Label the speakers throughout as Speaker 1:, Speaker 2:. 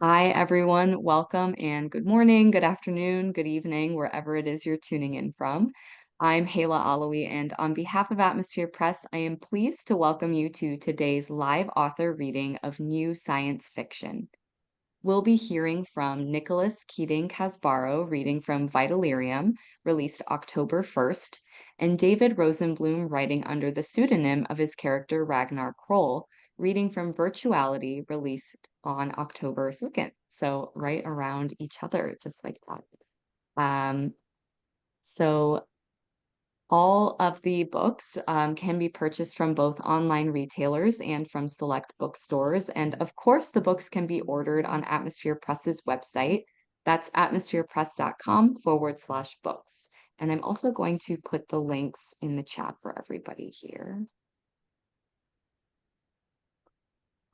Speaker 1: Hi, everyone. Welcome and good morning, good afternoon, good evening, wherever it is you're tuning in from. I'm Hayla Alawi, and on behalf of Atmosphere Press, I am pleased to welcome you to today's live author reading of new science fiction. We'll be hearing from Nicholas Keating Casbarro, reading from Vitalerium, released October 1st, and David Rosenblum, writing under the pseudonym of his character Ragnar Kroll, reading from Virtuality, released on October 2nd. So, right around each other, just like that. Um, so, all of the books can be purchased from both online retailers and from select bookstores. And of course, the books can be ordered on Atmosphere Press's website. That's atmospherepress.com/books. And I'm also going to put the links in the chat for everybody here.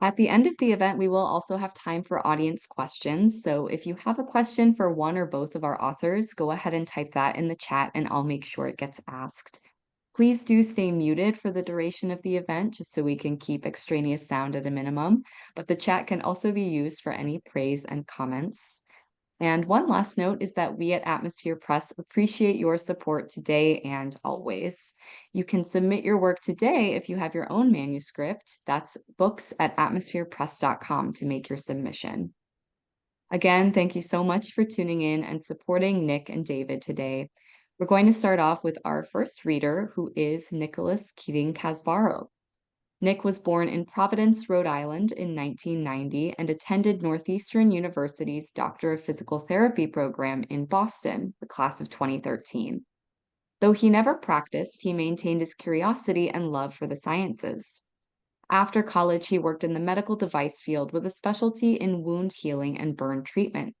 Speaker 1: At the end of the event, we will also have time for audience questions. So if you have a question for one or both of our authors, go ahead and type that in the chat and I'll make sure it gets asked. Please do stay muted for the duration of the event, just so we can keep extraneous sound at a minimum, but the chat can also be used for any praise and comments. And one last note is that we at Atmosphere Press appreciate your support today and always. You can submit your work today if you have your own manuscript. That's books@atmospherepress.com to make your submission. Again, thank you so much for tuning in and supporting Nick and David today. We're going to start off with our first reader, who is Nicholas Keating Casbarro. Nick was born in Providence, Rhode Island in 1990 and attended Northeastern University's Doctor of Physical Therapy program in Boston, the class of 2013. Though he never practiced, he maintained his curiosity and love for the sciences. After college, he worked in the medical device field with a specialty in wound healing and burn treatment.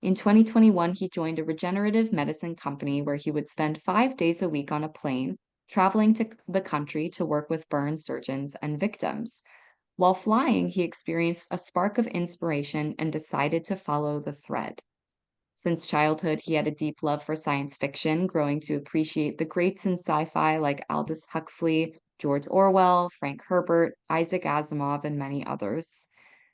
Speaker 1: In 2021, he joined a regenerative medicine company where he would spend 5 days a week on a plane, traveling to the country to work with burn surgeons and victims. While flying, he experienced a spark of inspiration and decided to follow the thread. Since childhood, he had a deep love for science fiction, growing to appreciate the greats in sci-fi like Aldous Huxley, George Orwell, Frank Herbert, Isaac Asimov, and many others.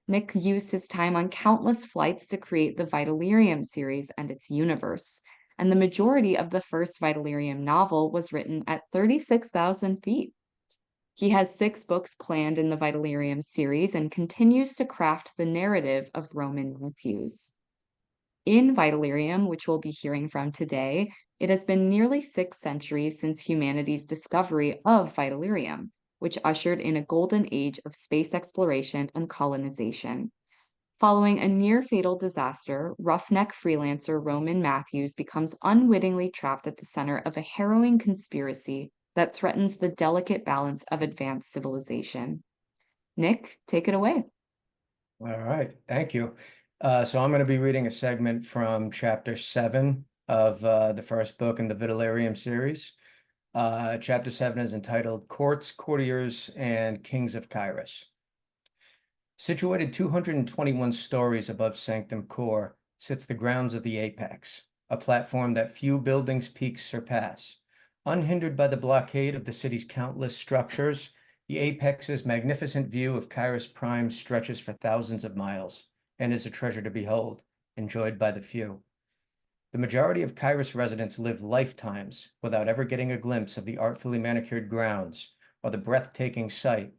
Speaker 1: Nick used his time on countless flights to create the Vitalerium series and its universe, and the majority of the first Vitalerium novel was written at 36,000 feet. He has 6 books planned in the Vitalerium series and continues to craft the narrative of Roman Matthews. In Vitalerium, which we'll be hearing from today, it has been nearly 6 centuries since humanity's discovery of Vitalerium, which ushered in a golden age of space exploration and colonization. Following a near fatal disaster, roughneck freelancer Roman Matthews becomes unwittingly trapped at the center of a harrowing conspiracy that threatens the delicate balance of advanced civilization. Nick, take it away.
Speaker 2: All right, thank you. So I'm going to be reading a segment from chapter 7 of the first book in the Vitalerium series. Chapter 7 is entitled Courts, Courtiers, and Kings of Kyrus. Situated 221 stories above Sanctum Core sits the grounds of the Apex, a platform that few buildings' peaks surpass. Unhindered by the blockade of the city's countless structures, the Apex's magnificent view of Kyrus Prime stretches for thousands of miles and is a treasure to behold, enjoyed by the few. The majority of Kyrus residents live lifetimes without ever getting a glimpse of the artfully manicured grounds or the breathtaking sight,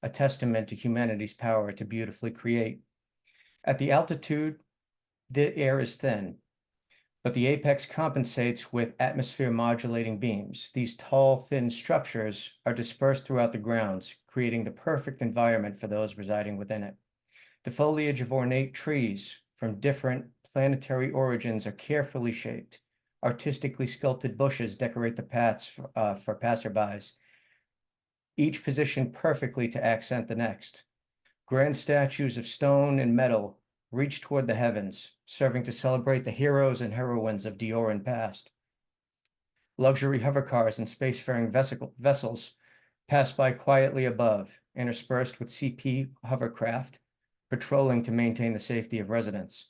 Speaker 2: a testament to humanity's power to beautifully create. At the altitude, the air is thin, but the apex compensates with atmosphere modulating beams. These tall, thin structures are dispersed throughout the grounds, creating the perfect environment for those residing within it. The foliage of ornate trees from different planetary origins are carefully shaped. Artistically sculpted bushes decorate the paths for passerbys, each positioned perfectly to accent the next. Grand statues of stone and metal reach toward the heavens, serving to celebrate the heroes and heroines of Dioran past. Luxury hovercars and spacefaring vessels pass by quietly above, interspersed with CP hovercraft, patrolling to maintain the safety of residents.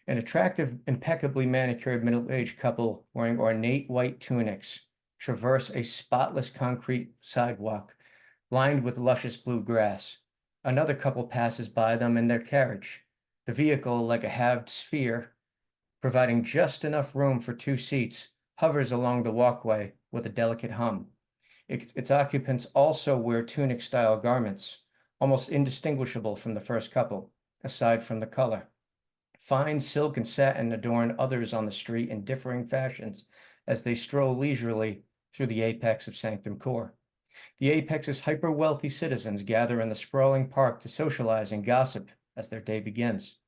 Speaker 2: An attractive, impeccably manicured middle-aged couple wearing ornate white tunics traverse a spotless concrete sidewalk lined with luscious blue grass. Another couple passes by them in their carriage, The vehicle, like a halved sphere, providing just enough room for 2 seats, hovers along the walkway with a delicate hum. Its occupants also wear tunic-style garments, almost indistinguishable from the first couple, aside from the color. Fine silk and satin adorn others on the street in differing fashions as they stroll leisurely through the apex of Sanctum Core. The apex's hyper-wealthy citizens gather in the sprawling park to socialize and gossip as their day begins.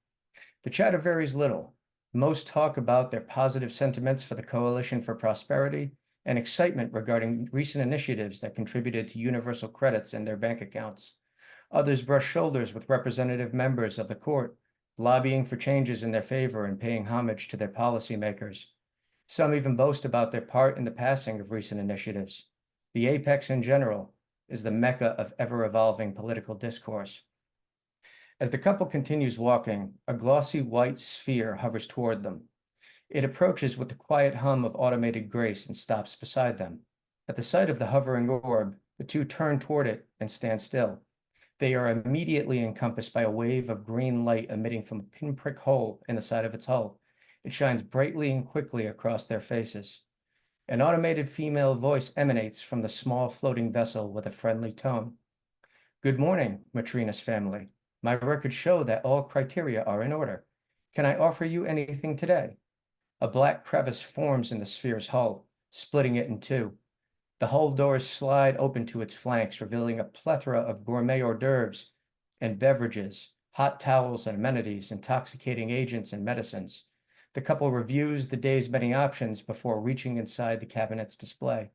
Speaker 2: The chatter varies little. Most talk about their positive sentiments for the Coalition for Prosperity and excitement regarding recent initiatives that contributed to universal credits in their bank accounts. Others brush shoulders with representative members of the court, lobbying for changes in their favor and paying homage to their policymakers. Some even boast about their part in the passing of recent initiatives. The apex in general is the mecca of ever-evolving political discourse. As the couple continues walking, a glossy white sphere hovers toward them. It approaches with the quiet hum of automated grace and stops beside them. At the sight of the hovering orb, the two turn toward it and stand still. They are immediately encompassed by a wave of green light emitting from a pinprick hole in the side of its hull. It shines brightly and quickly across their faces. An automated female voice emanates from the small floating vessel with a friendly tone. "Good morning, Matrina's family. My records show that all criteria are in order. Can I offer you anything today?" A black crevice forms in the sphere's hull, splitting it in two. The hull doors slide open to its flanks, revealing a plethora of gourmet hors d'oeuvres and beverages, hot towels and amenities, intoxicating agents and medicines. The couple reviews the day's many options before reaching inside the cabinet's display.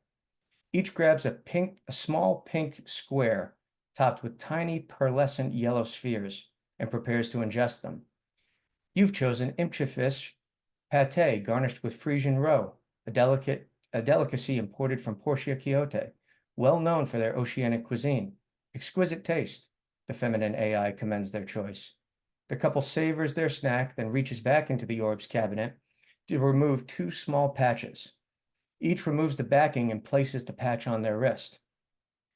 Speaker 2: Each grabs a small pink square topped with tiny pearlescent yellow spheres and prepares to ingest them. You've chosen imchifish pate garnished with Frisian roe, a delicacy imported from Portia Quixote, well known for their oceanic cuisine. Exquisite taste, the feminine AI commends their choice. The couple savors their snack, then reaches back into the orb's cabinet to remove 2 small patches. Each removes the backing and places the patch on their wrist.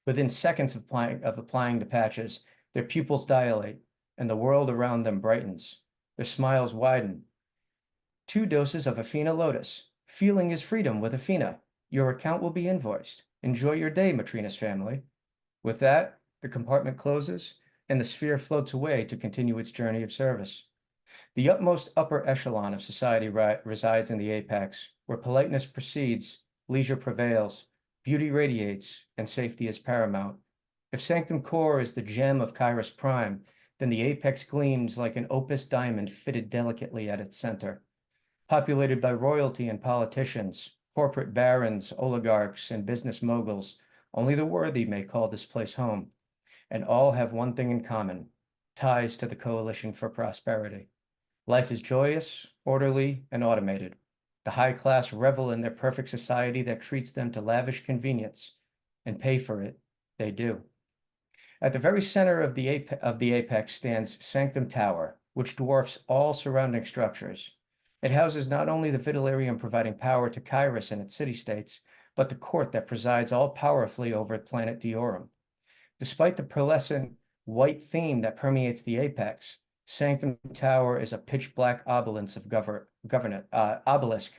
Speaker 2: Within seconds of applying the patches, their pupils dilate and the world around them brightens. Their smiles widen. 2 doses of Athena Lotus. Feeling is freedom with Athena. Your account will be invoiced. Enjoy your day, Matrina's family. With that, the compartment closes and the sphere floats away to continue its journey of service. The utmost upper echelon of society resides in the apex, where politeness precedes, leisure prevails, beauty radiates, and safety is paramount. If Sanctum Core is the gem of Kairos Prime, then the apex gleams like an opus diamond fitted delicately at its center. Populated by royalty and politicians, corporate barons, oligarchs, and business moguls, only the worthy may call this place home. And all have one thing in common: ties to the Coalition for Prosperity. Life is joyous, orderly, and automated. The high class revel in their perfect society that treats them to lavish convenience, and pay for it they do. At the very center of the apex stands Sanctum Tower, which dwarfs all surrounding structures. It houses not only the Vitalerium providing power to Kairos and its city-states, but the court that presides all powerfully over planet Diorum. Despite the pearlescent white theme that permeates the apex, Sanctum Tower is a pitch-black obelisk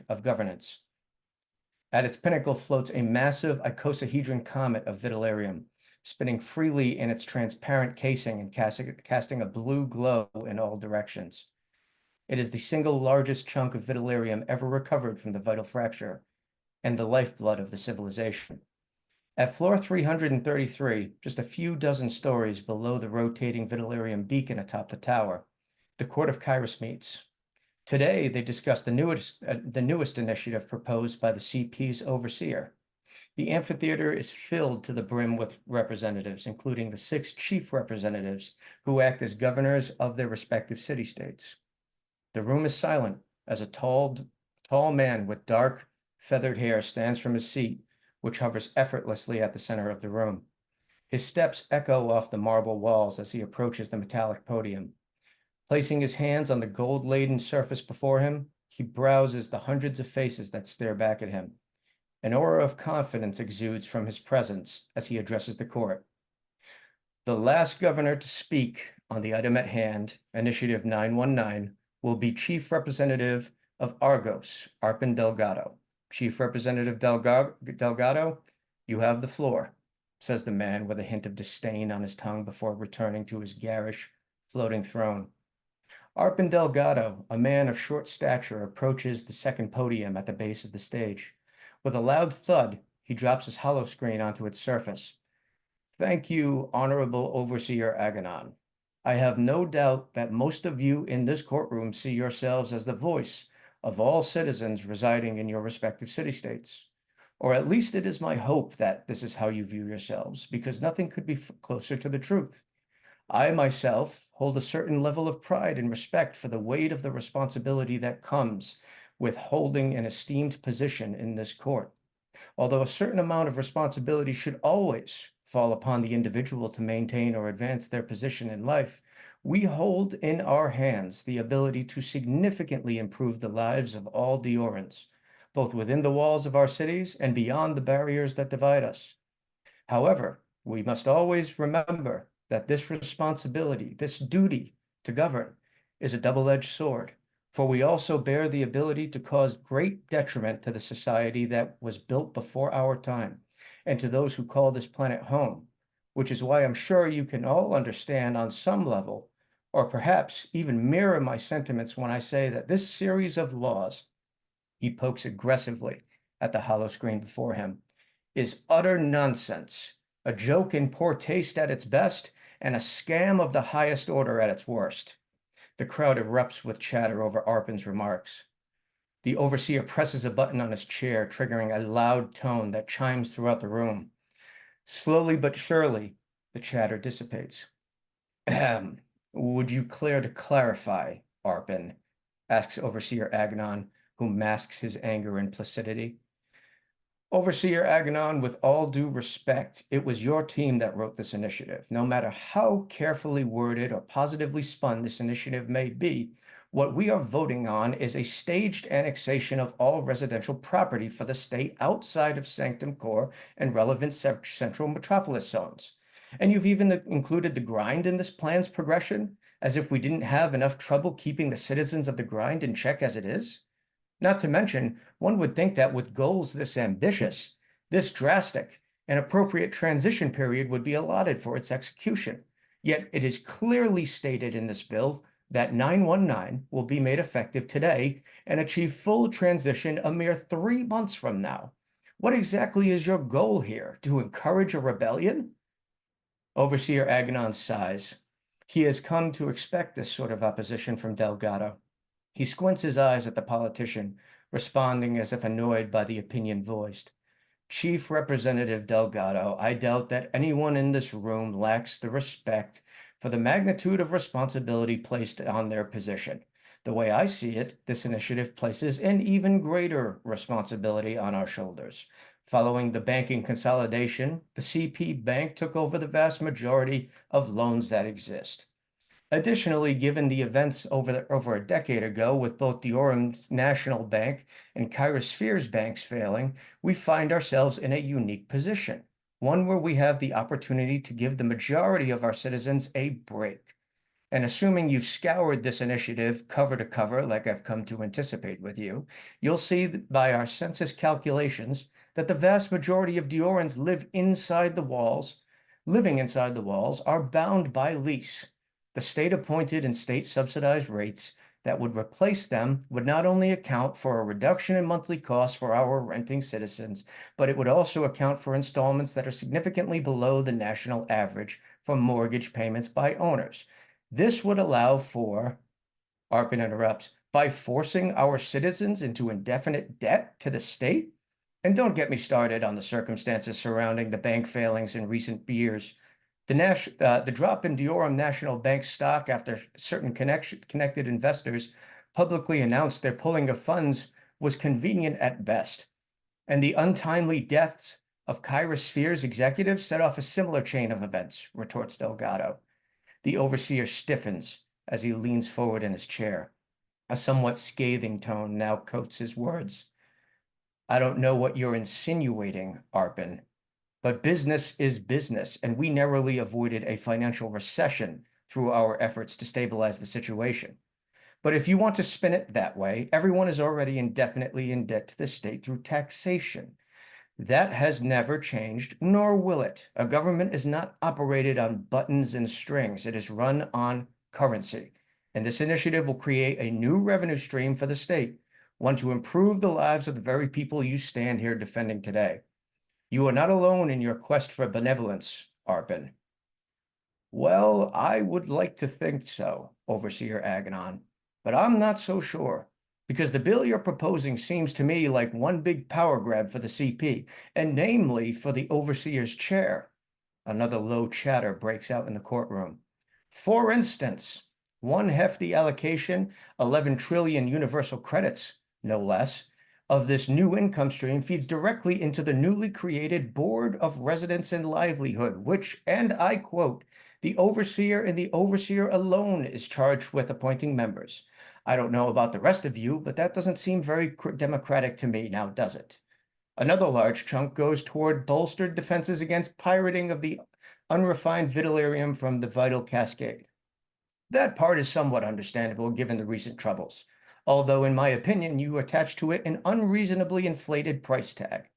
Speaker 2: of governance. At its pinnacle floats a massive icosahedron comet of Vitalerium, spinning freely in its transparent casing and casting a blue glow in all directions. It is the single largest chunk of Vitalerium ever recovered from the vital fracture, and the lifeblood of the civilization. At floor 333, just a few dozen stories below the rotating Vitalerium beacon atop the tower, the Court of Kairos meets. Today, they discuss the newest initiative proposed by the CP's overseer. The amphitheater is filled to the brim with representatives, including the 6 chief representatives who act as governors of their respective city-states. The room is silent as a tall man with dark, feathered hair stands from his seat, which hovers effortlessly at the center of the room. His steps echo off the marble walls as he approaches the metallic podium. Placing his hands on the gold-laden surface before him, he browses the hundreds of faces that stare back at him. An aura of confidence exudes from his presence as he addresses the court. "The last governor to speak on the item at hand, Initiative 919, will be Chief Representative of Argos, Arpin Delgado. Chief Representative Delgado, you have the floor, says the man with a hint of disdain on his tongue before returning to his garish, floating throne. Arpin Delgado, a man of short stature, approaches the second podium at the base of the stage. With a loud thud, he drops his hollow screen onto its surface. Thank you, Honorable Overseer Aganon. I have no doubt that most of you in this courtroom see yourselves as the voice of all citizens residing in your respective city-states. Or at least it is my hope that this is how you view yourselves, because nothing could be closer to the truth. I myself hold a certain level of pride and respect for the weight of the responsibility that comes with holding an esteemed position in this court. Although a certain amount of responsibility should always fall upon the individual to maintain or advance their position in life, we hold in our hands the ability to significantly improve the lives of all Diorans, both within the walls of our cities and beyond the barriers that divide us. However, we must always remember that this responsibility, this duty to govern, is a double-edged sword, for we also bear the ability to cause great detriment to the society that was built before our time, and to those who call this planet home, which is why I'm sure you can all understand on some level, or perhaps even mirror my sentiments when I say that this series of laws, he pokes aggressively at the hollow screen before him, is utter nonsense, a joke in poor taste at its best, and a scam of the highest order at its worst. The crowd erupts with chatter over Arpin's remarks. The overseer presses a button on his chair, triggering a loud tone that chimes throughout the room. Slowly but surely, the chatter dissipates. Would you care to clarify, Arpin? Asks Overseer Agnon, who masks his anger in placidity. Overseer Aganon, with all due respect, it was your team that wrote this initiative. No matter how carefully worded or positively spun this initiative may be, what we are voting on is a staged annexation of all residential property for the state outside of Sanctum Core and relevant central metropolis zones. And you've even included the grind in this plan's progression, as if we didn't have enough trouble keeping the citizens of the grind in check as it is. Not to mention, one would think that with goals this ambitious, this drastic, an appropriate transition period would be allotted for its execution. Yet it is clearly stated in this bill that 919 will be made effective today and achieve full transition a mere 3 months from now. What exactly is your goal here? To encourage a rebellion? Overseer Aganon sighs. He has come to expect this sort of opposition from Delgado. He squints his eyes at the politician, responding as if annoyed by the opinion voiced. Chief Representative Delgado, I doubt that anyone in this room lacks the respect for the magnitude of responsibility placed on their position. The way I see it, this initiative places an even greater responsibility on our shoulders. Following the banking consolidation, the CP Bank took over the vast majority of loans that exist. Additionally, given the events over a decade ago with both Diorum's National Bank and Chirosphere's banks failing, we find ourselves in a unique position, one where we have the opportunity to give the majority of our citizens a break. And assuming you've scoured this initiative cover to cover, like I've come to anticipate with you, you'll see by our census calculations that the vast majority of Diorans living inside the walls, are bound by lease. The state-appointed and state-subsidized rates that would replace them would not only account for a reduction in monthly costs for our renting citizens, but it would also account for installments that are significantly below the national average for mortgage payments by owners. This would allow for, Arpin interrupts, by forcing our citizens into indefinite debt to the state? And don't get me started on the circumstances surrounding the bank failings in recent years. The drop in Diorum National Bank stock after certain connected investors publicly announced their pulling of funds was convenient at best. And the untimely deaths of Chirosphere's executives set off a similar chain of events, retorts Delgado. The overseer stiffens as he leans forward in his chair. A somewhat scathing tone now coats his words. I don't know what you're insinuating, Arpin, but business is business, and we narrowly avoided a financial recession through our efforts to stabilize the situation. But if you want to spin it that way, everyone is already indefinitely in debt to the state through taxation. That has never changed, nor will it. A government is not operated on buttons and strings. It is run on currency. And this initiative will create a new revenue stream for the state, one to improve the lives of the very people you stand here defending today. You are not alone in your quest for benevolence, Arpin. Well, I would like to think so, Overseer Aganon, but I'm not so sure, because the bill you're proposing seems to me like one big power grab for the CP, and namely for the Overseer's chair. Another low chatter breaks out in the courtroom. For instance, one hefty allocation, 11 trillion universal credits, no less, of this new income stream feeds directly into the newly created Board of Residence and Livelihood, which, and I quote, the overseer and the overseer alone is charged with appointing members. I don't know about the rest of you, but that doesn't seem very democratic to me now, does it? Another large chunk goes toward bolstered defenses against pirating of the unrefined Vitalerium from the Vital Cascade. That part is somewhat understandable given the recent troubles, although in my opinion you attach to it an unreasonably inflated price tag.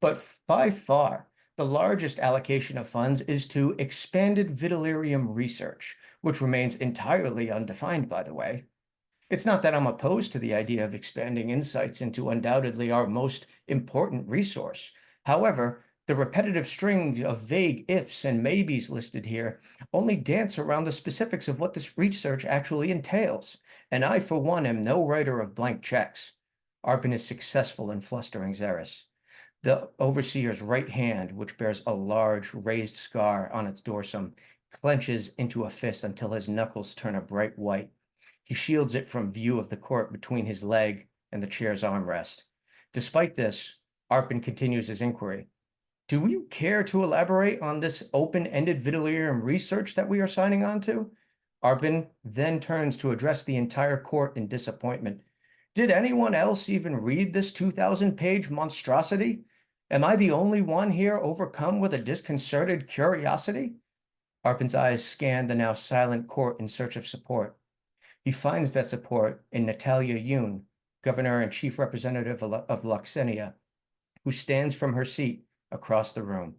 Speaker 2: But by far, the largest allocation of funds is to expanded Vitalerium research, which remains entirely undefined, by the way. It's not that I'm opposed to the idea of expanding insights into undoubtedly our most important resource. However, the repetitive string of vague ifs and maybes listed here only dance around the specifics of what this research actually entails, and I, for one, am no writer of blank checks. Arpin is successful in flustering Xeris. The overseer's right hand, which bears a large raised scar on its dorsum, clenches into a fist until his knuckles turn a bright white. He shields it from view of the court between his leg and the chair's armrest. Despite this, Arpin continues his inquiry. Do you care to elaborate on this open-ended Vitalerium research that we are signing on to? Arpin then turns to address the entire court in disappointment. Did anyone else even read this 2,000-page monstrosity? Am I the only one here overcome with a disconcerted curiosity? Arpin's eyes scan the now silent court in search of support. He finds that support in Natalia Yoon, Governor and Chief Representative of Luxenia, who stands from her seat across the room.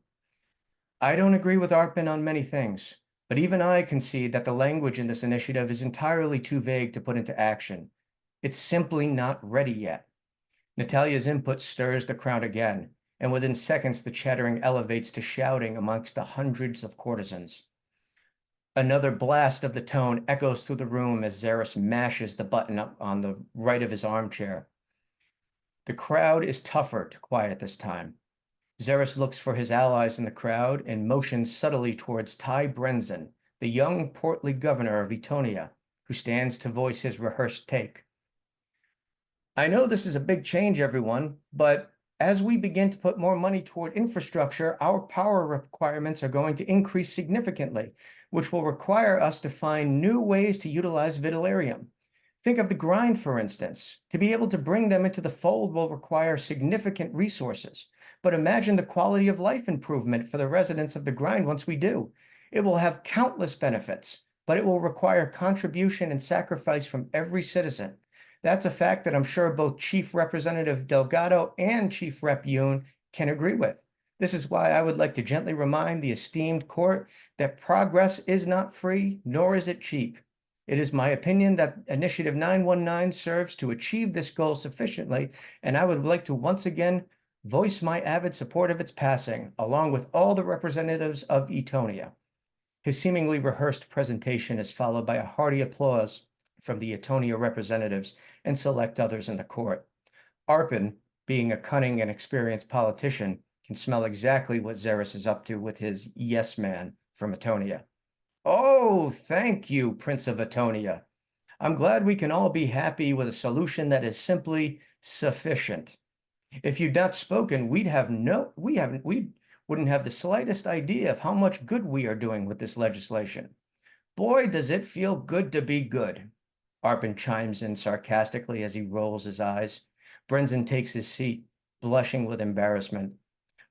Speaker 2: I don't agree with Arpin on many things, but even I concede that the language in this initiative is entirely too vague to put into action. It's simply not ready yet. Natalia's input stirs the crowd again, and within seconds the chattering elevates to shouting amongst the hundreds of courtesans. Another blast of the tone echoes through the room as Xeris mashes the button up on the right of his armchair. The crowd is tougher to quiet this time. Xeris looks for his allies in the crowd and motions subtly towards Ty Brenzen, the young portly governor of Etonia, who stands to voice his rehearsed take. I know this is a big change, everyone, but as we begin to put more money toward infrastructure, our power requirements are going to increase significantly, which will require us to find new ways to utilize Vitalerium. Think of the grind, for instance. To be able to bring them into the fold will require significant resources. But imagine the quality of life improvement for the residents of the grind once we do. It will have countless benefits, but it will require contribution and sacrifice from every citizen. That's a fact that I'm sure both Chief Representative Delgado and Chief Rep Yoon can agree with. This is why I would like to gently remind the esteemed court that progress is not free, nor is it cheap. It is my opinion that Initiative 919 serves to achieve this goal sufficiently, and I would like to once again voice my avid support of its passing, along with all the representatives of Etonia. His seemingly rehearsed presentation is followed by a hearty applause from the Etonia representatives and select others in the court. Arpin, being a cunning and experienced politician, can smell exactly what Xeris is up to with his yes man from Etonia. Oh, thank you, Prince of Etonia. I'm glad we can all be happy with a solution that is simply sufficient. If you'd not spoken, we wouldn't have the slightest idea of how much good we are doing with this legislation. Boy, does it feel good to be good. Arpin chimes in sarcastically as he rolls his eyes. Brenzen takes his seat, blushing with embarrassment.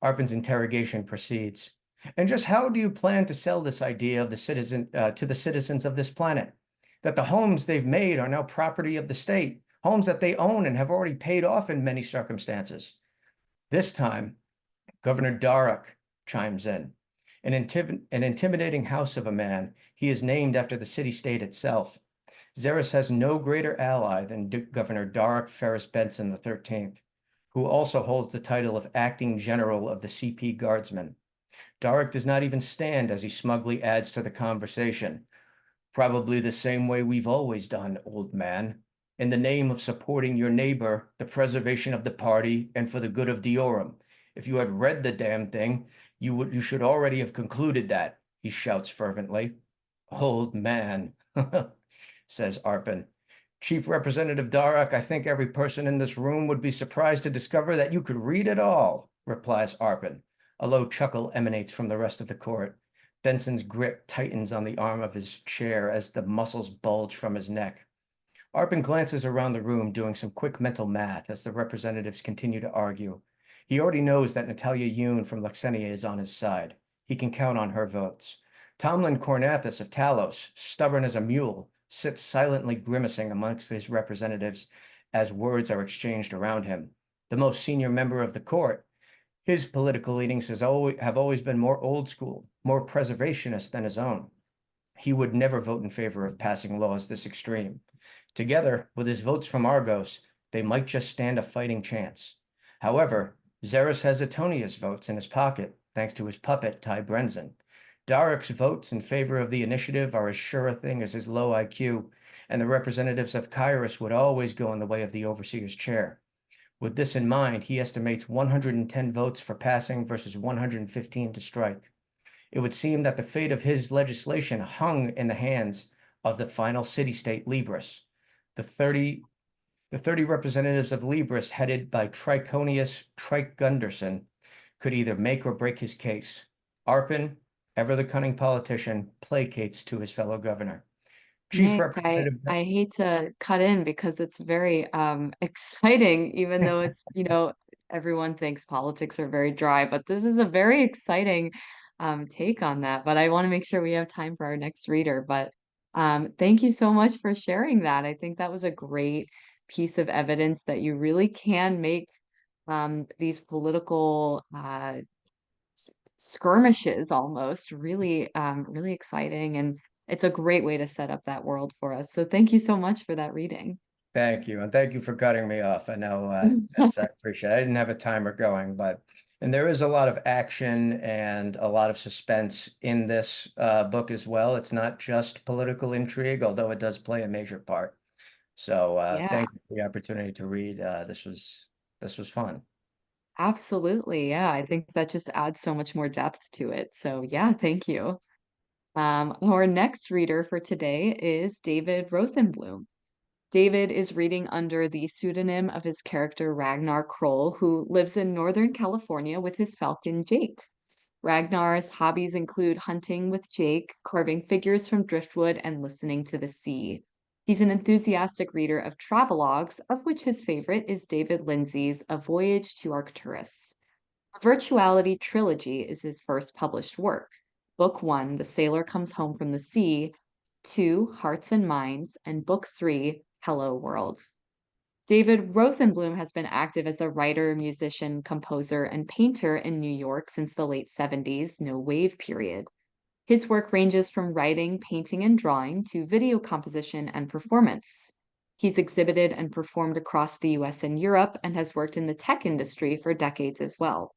Speaker 2: Arpin's interrogation proceeds. And just how do you plan to sell this idea of to the citizens of this planet? That the homes they've made are now property of the state, homes that they own and have already paid off in many circumstances. This time, Governor Darroch chimes in. An intimidating house of a man, he is named after the city-state itself. Xeris has no greater ally than Governor Darroch Ferris Benson XIII, who also holds the title of Acting General of the CP Guardsmen. Darroch does not even stand as he smugly adds to the conversation. Probably the same way we've always done, old man. In the name of supporting your neighbor, the preservation of the party, and for the good of Diorum. If you had read the damn thing, you should already have concluded that, he shouts fervently. Old man, says Arpin. Chief Representative Darroch, I think every person in this room would be surprised to discover that you could read at all, replies Arpin. A low chuckle emanates from the rest of the court. Benson's grip tightens on the arm of his chair as the muscles bulge from his neck. Arpin glances around the room, doing some quick mental math as the representatives continue to argue. He already knows that Natalia Yoon from Luxenia is on his side. He can count on her votes. Tomlin Cornathus of Talos, stubborn as a mule, sits silently grimacing amongst his representatives as words are exchanged around him. The most senior member of the court, his political leanings have always been more old school, more preservationist than his own. He would never vote in favor of passing laws this extreme. Together, with his votes from Argos, they might just stand a fighting chance. However, Xeris has Etonia's votes in his pocket, thanks to his puppet, Ty Brenzen. Darroch's votes in favor of the initiative are as sure a thing as his low IQ, and the representatives of Kyrus would always go in the way of the overseer's chair. With this in mind, he estimates 110 votes for passing versus 115 to strike. It would seem that the fate of his legislation hung in the hands of the final city-state Libris. The 30 representatives of Libris, headed by Triconius Trike Gunderson, could either make or break his case. Arpin, ever the cunning politician, placates to his fellow governor. Chief
Speaker 1: Nick, I
Speaker 2: Representative,
Speaker 1: I hate to cut in because it's very exciting, even though it's, everyone thinks politics are very dry, but this is a very exciting take on that. But I want to make sure we have time for our next reader. But thank you so much for sharing that. I think that was a great piece of evidence that you really can make these political skirmishes almost really really exciting, and it's a great way to set up that world for us. So thank you so much for that reading.
Speaker 2: thank you, and thank you for cutting me off. I know I appreciate it. I didn't have a timer going, and there is a lot of action and a lot of suspense in this book as well. It's not just political intrigue, although it does play a major part. So
Speaker 1: Yeah,
Speaker 2: thank you for the opportunity to read. This was fun.
Speaker 1: absolutely. Yeah, I think that just adds so much more depth to it. So yeah, thank you. Our next reader for today is David Rosenblum. David is reading under the pseudonym of his character Ragnar Kroll, who lives in Northern California with his falcon Jake. Ragnar's hobbies include hunting with Jake, carving figures from driftwood, and listening to the sea. He's an enthusiastic reader of travelogues, of which his favorite is David Lindsay's A Voyage to Arcturus. The Virtuality trilogy is his first published work. Book 1, The Sailor Comes Home from the Sea, 2, Hearts and Minds, and Book 3, Hello World. David Rosenblum has been active as a writer, musician, composer, and painter in New York since the late 70s, no wave period. His work ranges from writing, painting, and drawing to video composition and performance. He's exhibited and performed across the US and Europe and has worked in the tech industry for decades as well.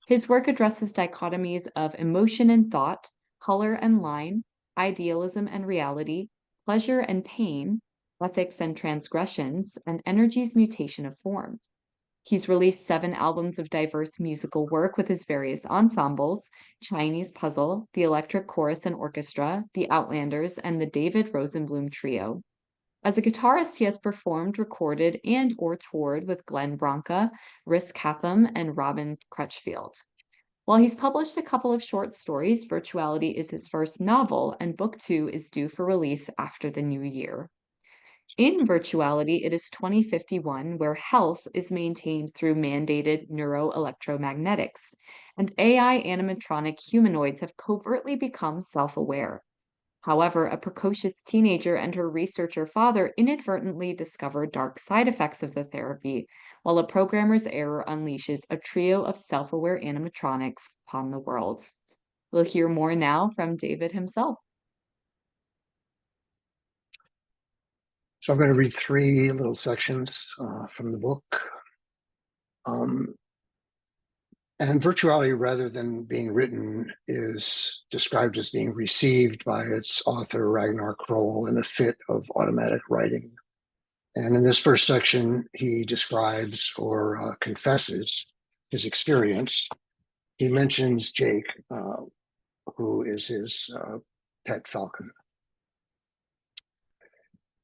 Speaker 1: His work addresses dichotomies of emotion and thought, color and line, idealism and reality, pleasure and pain, ethics and transgressions, and energy's mutation of form. He's released 7 albums of diverse musical work with his various ensembles: Chinese Puzzle, the Electric Chorus and Orchestra, the Outlanders, and the David Rosenblum Trio. As a guitarist, he has performed, recorded, and/or toured with Glenn Branca, Rhys Catham, and Robin Crutchfield. While he's published a couple of short stories, Virtuality is his first novel, and Book 2 is due for release after the new year. In Virtuality, it is 2051, where health is maintained through mandated neuroelectromagnetics, and AI animatronic humanoids have covertly become self-aware. However, a precocious teenager and her researcher father inadvertently discover dark side effects of the therapy, while a programmer's error unleashes a trio of self-aware animatronics upon the world. We'll hear more now from David himself.
Speaker 3: So I'm going to read three little sections from the book. And virtuality, rather than being written, is described as being received by its author, Ragnar Kroll, in a fit of automatic writing. And in this first section, he describes or confesses his experience. He mentions Jake, who is his pet falcon.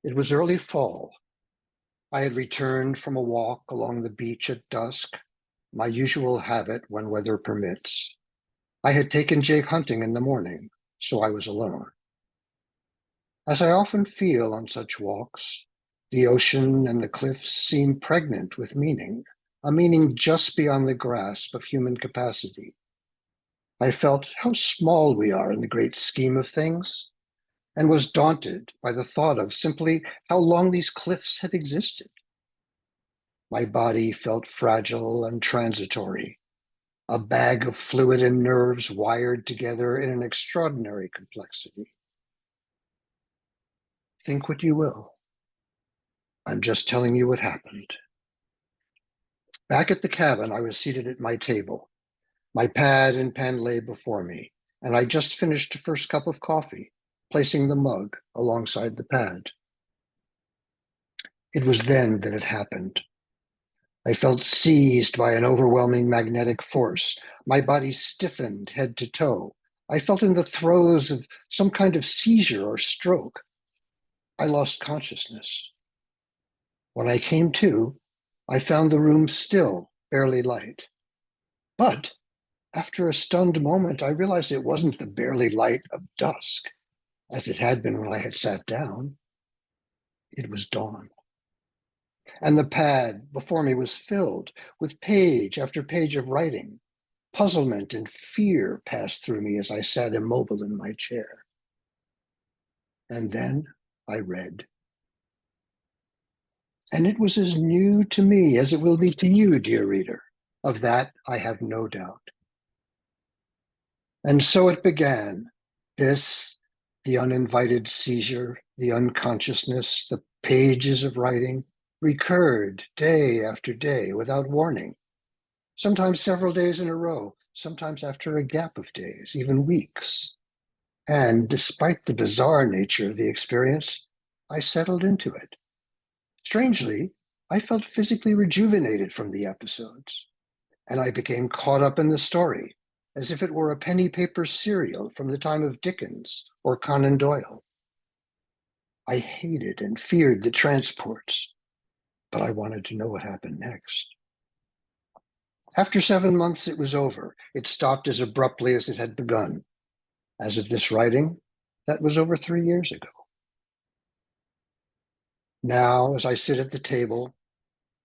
Speaker 3: It was early fall. I had returned from a walk along the beach at dusk, my usual habit when weather permits. I had taken Jake hunting in the morning, so I was alone. As I often feel on such walks, the ocean and the cliffs seem pregnant with meaning, a meaning just beyond the grasp of human capacity. I felt how small we are in the great scheme of things, and was daunted by the thought of simply how long these cliffs had existed. My body felt fragile and transitory, a bag of fluid and nerves wired together in an extraordinary complexity. Think what you will. I'm just telling you what happened. Back at the cabin, I was seated at my table. My pad and pen lay before me, and I just finished the first cup of coffee, placing the mug alongside the pad. It was then that it happened. I felt seized by an overwhelming magnetic force. My body stiffened head to toe. I felt in the throes of some kind of seizure or stroke. I lost consciousness. When I came to, I found the room still barely light. But after a stunned moment, I realized it wasn't the barely light of dusk, as it had been when I had sat down. It was dawn. And the pad before me was filled with page after page of writing. Puzzlement and fear passed through me as I sat immobile in my chair. And then I read. And it was as new to me as it will be to you, dear reader. Of that I have no doubt. And so it began. This, the uninvited seizure, the unconsciousness, the pages of writing, recurred day after day without warning, sometimes several days in a row, sometimes after a gap of days, even weeks. And despite the bizarre nature of the experience, I settled into it. Strangely, I felt physically rejuvenated from the episodes, and I became caught up in the story, as if it were a penny paper serial from the time of Dickens or Conan Doyle. I hated and feared the transports, but I wanted to know what happened next. After 7 months, it was over. It stopped as abruptly as it had begun. As of this writing, that was over 3 years ago. Now, as I sit at the table,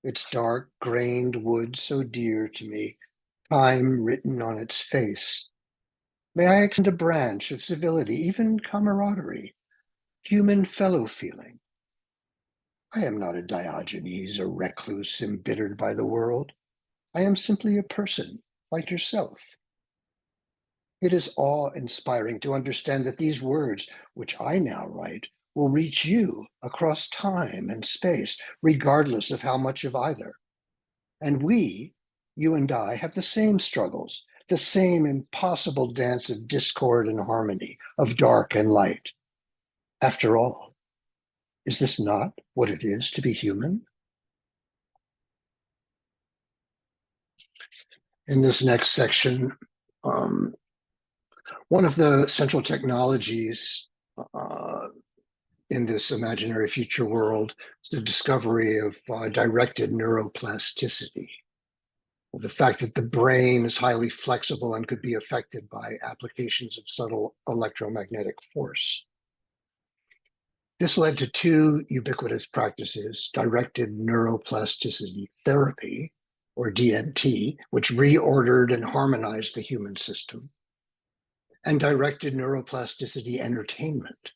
Speaker 3: its dark, grained wood so dear to me, time written on its face, may I extend a branch of civility, even camaraderie, human fellow-feeling. I am not a Diogenes, a recluse embittered by the world. I am simply a person, like yourself. It is awe-inspiring to understand that these words, which I now write, will reach you across time and space, regardless of how much of either. And we, you and I, have the same struggles, the same impossible dance of discord and harmony, of dark and light. After all, is this not what it is to be human? In this next section, one of the central technologies in this imaginary future world is the discovery of directed neuroplasticity. The fact that the brain is highly flexible and could be affected by applications of subtle electromagnetic force. This led to two ubiquitous practices: directed neuroplasticity therapy or DNT, which reordered and harmonized the human system, and directed neuroplasticity entertainment,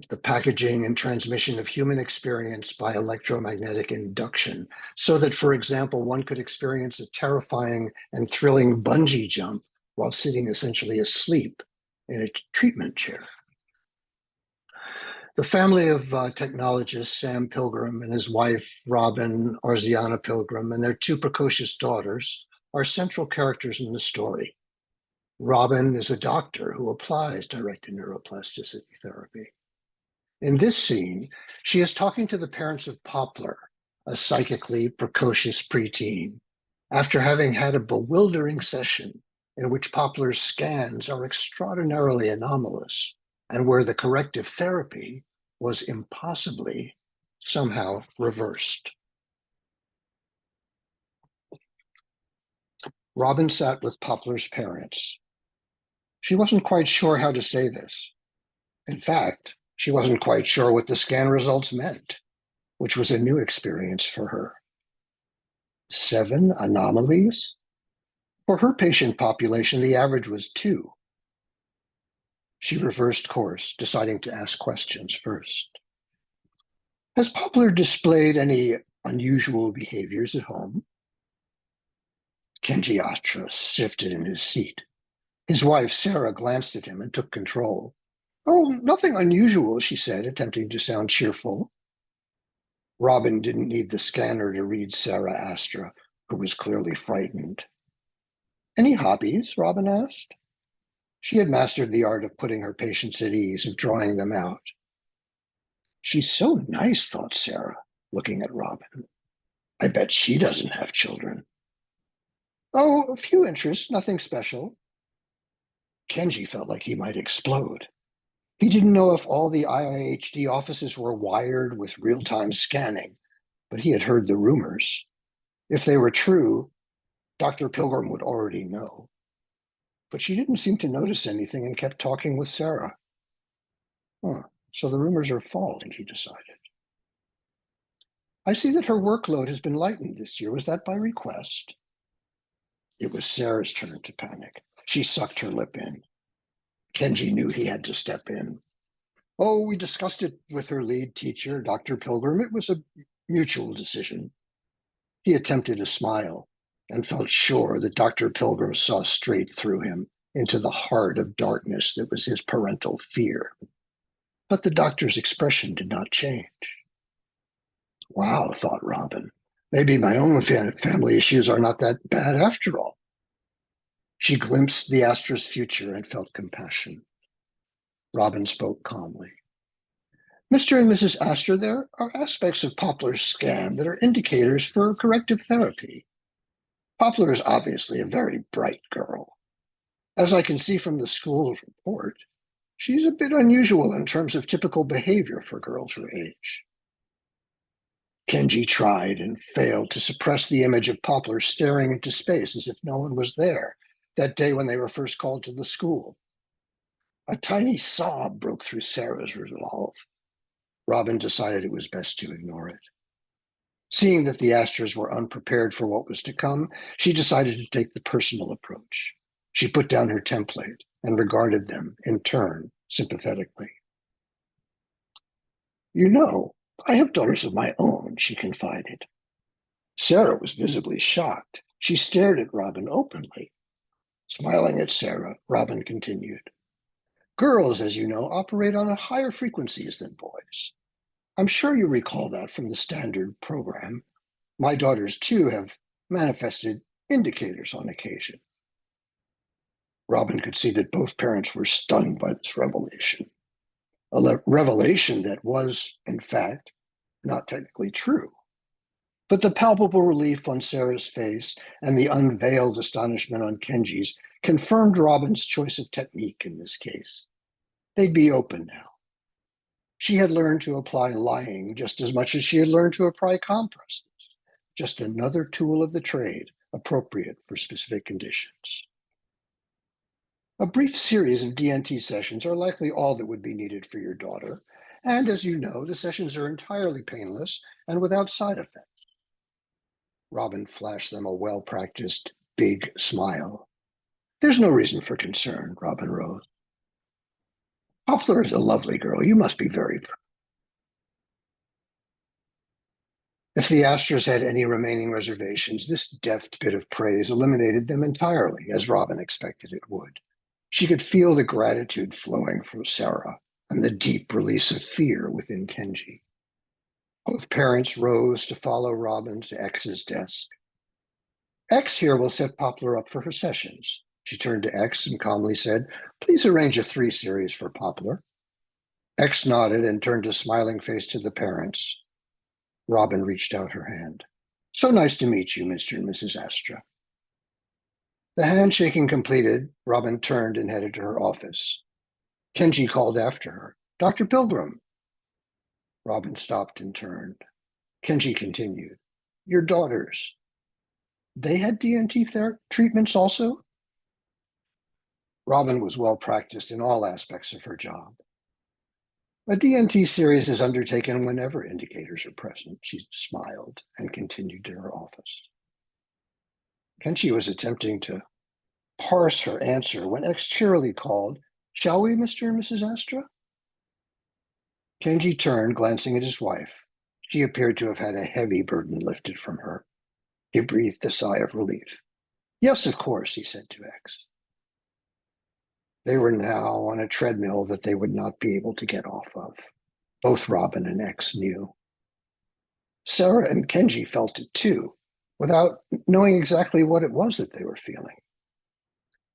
Speaker 3: the packaging and transmission of human experience by electromagnetic induction, so that, for example, one could experience a terrifying and thrilling bungee jump while sitting essentially asleep in a treatment chair. The family of technologists, Sam Pilgrim and his wife, Robin Arziana Pilgrim, and their two precocious daughters are central characters in the story. Robin is a doctor who applies directed neuroplasticity therapy. In this scene, she is talking to the parents of Poplar, a psychically precocious preteen, after having had a bewildering session in which Poplar's scans are extraordinarily anomalous and where the corrective therapy was impossibly somehow reversed. Robin sat with Poplar's parents. She wasn't quite sure how to say this. In fact, she wasn't quite sure what the scan results meant, which was a new experience for her. 7 anomalies? For her patient population, the average was 2. She reversed course, deciding to ask questions first. Has Poplar displayed any unusual behaviors at home? Kenji Astra shifted in his seat. His wife, Sarah, glanced at him and took control. Oh, nothing unusual, she said, attempting to sound cheerful. Robin didn't need the scanner to read Sarah Astra, who was clearly frightened. Any hobbies? Robin asked. She had mastered the art of putting her patients at ease, of drawing them out. She's so nice, thought Sarah, looking at Robin. I bet she doesn't have children. Oh, a few interests, nothing special. Kenji felt like he might explode. He didn't know if all the IIHD offices were wired with real-time scanning, but he had heard the rumors. If they were true, Dr. Pilgrim would already know. But she didn't seem to notice anything and kept talking with Sarah. So the rumors are false, he decided. I see that her workload has been lightened this year. Was that by request? It was Sarah's turn to panic. She sucked her lip in. Kenji knew he had to step in. Oh, we discussed it with her lead teacher, Dr. Pilgrim. It was a mutual decision. He attempted a smile and felt sure that Dr. Pilgrim saw straight through him into the heart of darkness that was his parental fear. But the doctor's expression did not change. Wow, thought Robin. Maybe my own family issues are not that bad after all. She glimpsed the Astra's future and felt compassion. Robin spoke calmly. Mr. and Mrs. Astra, there are aspects of Poplar's scan that are indicators for corrective therapy. Poplar is obviously a very bright girl. As I can see from the school's report, she's a bit unusual in terms of typical behavior for girls her age. Kenji tried and failed to suppress the image of Poplar staring into space as if no one was there that day when they were first called to the school. A tiny sob broke through Sarah's resolve. Robin decided it was best to ignore it. Seeing that the Astras were unprepared for what was to come, she decided to take the personal approach. She put down her template and regarded them, in turn, sympathetically. You know, I have daughters of my own, she confided. Sarah was visibly shocked. She stared at Robin openly. Smiling at Sarah, Robin continued. Girls, as you know, operate on higher frequencies than boys. I'm sure you recall that from the standard program. My daughters, too, have manifested indicators on occasion. Robin could see that both parents were stunned by this revelation. A revelation that was, in fact, not technically true. But the palpable relief on Sarah's face and the unveiled astonishment on Kenji's confirmed Robin's choice of technique in this case. They'd be open now. She had learned to apply lying just as much as she had learned to apply compresses. Just another tool of the trade, appropriate for specific conditions. A brief series of DNT sessions are likely all that would be needed for your daughter. And as you know, the sessions are entirely painless and without side effects. Robin flashed them a well-practiced, big smile. There's no reason for concern, Robin rose. Poplar is a lovely girl. You must be very proud. If the Astras had any remaining reservations, this deft bit of praise eliminated them entirely, as Robin expected it would. She could feel the gratitude flowing from Sarah and the deep release of fear within Kenji. Both parents rose to follow Robin to X's desk. X here will set Poplar up for her sessions. She turned to X and calmly said, please arrange a 3 series for Poplar. X nodded and turned a smiling face to the parents. Robin reached out her hand. So nice to meet you, Mr. and Mrs. Astra. The handshaking completed, Robin turned and headed to her office. Kenji called after her. Dr. Pilgrim. Robin stopped and turned. Kenji continued. Your daughters. They had DNT treatments also? Robin was well practiced in all aspects of her job. A DNT series is undertaken whenever indicators are present. She smiled and continued to her office. Kenji was attempting to parse her answer when X cheerily called, shall we, Mr. and Mrs. Astra? Kenji turned, glancing at his wife. She appeared to have had a heavy burden lifted from her. He breathed a sigh of relief. Yes, of course, he said to X. They were now on a treadmill that they would not be able to get off of. Both Robin and X knew. Sarah and Kenji felt it too, without knowing exactly what it was that they were feeling.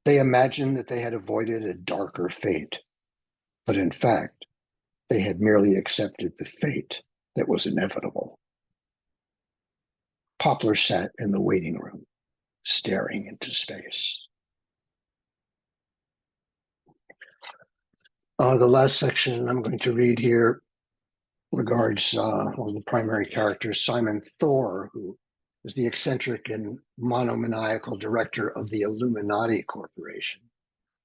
Speaker 3: They imagined that they had avoided a darker fate, but in fact, they had merely accepted the fate that was inevitable. Poplar sat in the waiting room, staring into space. The last section I'm going to read here regards one of the primary characters, Simon Thor, who is the eccentric and monomaniacal director of the Illuminati Corporation,